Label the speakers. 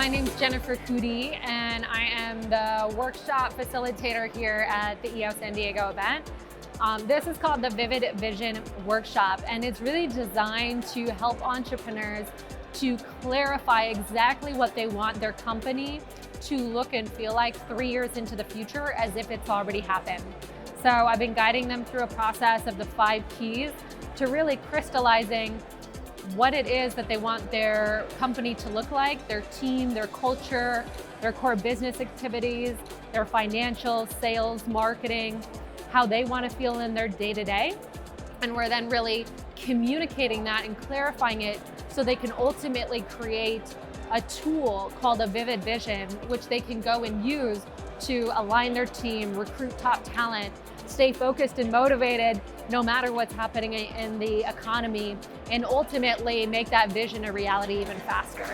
Speaker 1: My name's Jennifer Cootie, and I am the workshop facilitator here at the EO San Diego event. This is called the Vivid Vision Workshop, and it's really designed to help entrepreneurs to clarify exactly what they want their company to look and feel like 3 years into the future, as if it's already happened. So I've been guiding them through a process of the 5 keys to really crystallizing what it is that they want their company to look like, their team, their culture, their core business activities, their financial, sales, marketing, how they want to feel in their day-to-day. And we're then really communicating that and clarifying it so they can ultimately create a tool called a Vivid Vision, which they can go and use to align their team, recruit top talent, stay focused and motivated no matter what's happening in the economy, and ultimately make that vision a reality even faster.